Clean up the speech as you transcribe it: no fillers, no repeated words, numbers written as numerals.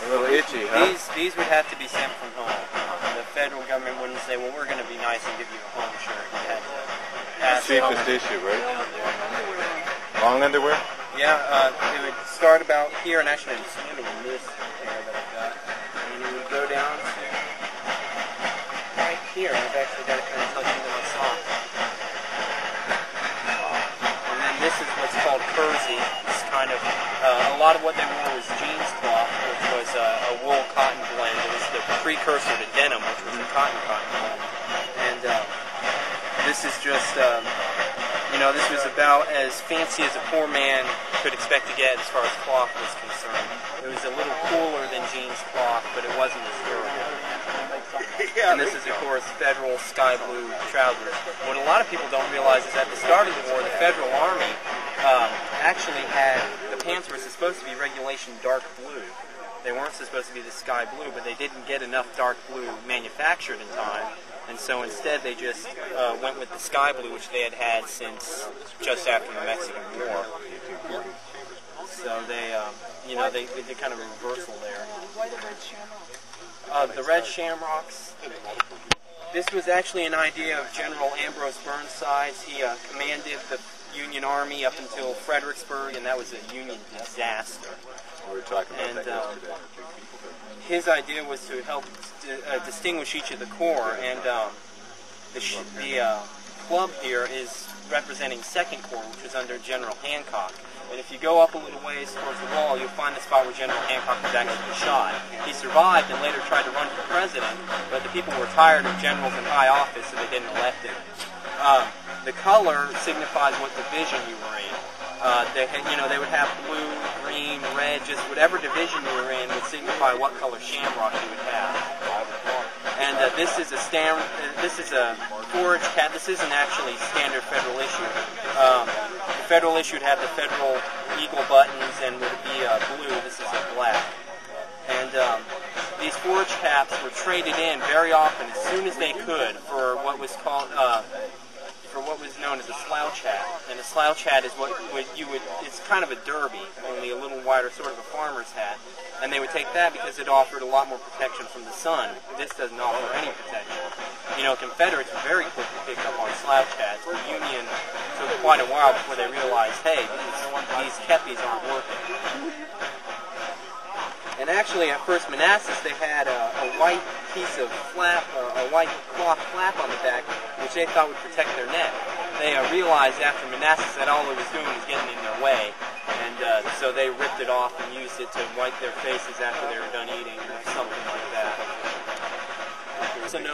A little itchy, huh? These would have to be sent from home. The federal government wouldn't say, well, we're going to be nice and give you a home shirt. You had to ask cheapest issue, right? Long underwear? Yeah, it would start about here, and actually I'm swimming in this pair that I've got. And it would go down to right here. I've actually got it kind of tucked into my sock. And then this is what's called kersey. It's kind of, a lot of what they wore was jeans cloth, which was a wool cotton blend. It was the precursor to denim, which was a cotton blend. And this is just, this was about as fancy as a poor man could expect to get as far as cloth was concerned. It was a little cooler than jeans cloth, but it wasn't as durable. And this is, of course, federal sky blue trousers. What a lot of people don't realize is at the start of the war, the Federal Army actually had, the pants were supposed to be regulation dark blue. They weren't supposed to be the sky blue, but they didn't get enough dark blue manufactured in time. And so instead they just went with the sky blue, which they had had since just after the Mexican War. So they, they did kind of a reversal there. The red shamrocks. This was actually an idea of General Ambrose Burnside's. He commanded the Union Army up until Fredericksburg, and that was a Union disaster. We were talking about that yesterday. His idea was to help distinguish each of the corps, and the club here is representing 2nd Corps, which was under General Hancock. And if you go up a little ways towards the wall, you'll find the spot where General Hancock was actually shot. He survived and later tried to run for president, but the people were tired of generals in high office, so they didn't elect him. The color signifies what division you were in. They would have blue, green, red, just whatever division you were in would signify what color shamrock you would have. And this is a forage cap. This isn't actually standard federal issue. The federal issue would have the federal eagle buttons and would be blue. This is a black. And these forage caps were traded in very often as soon as they could for what was called for what was known as a slouch hat. And a slouch hat is it's kind of a derby, only a little wider, sort of a farmer's hat. And they would take that because it offered a lot more protection from the sun. This doesn't offer any protection. Confederates very quickly picked up on slouch hats. The Union took quite a while before they realized, hey, these kepis aren't working. And actually, at first Manassas, they had a white piece of flap, a white cloth flap on the back, which they thought would protect their neck. They realized after Manassas that all it was doing was getting in their way, and so they ripped it off and used it to wipe their faces after they were done eating, or something like that. So no.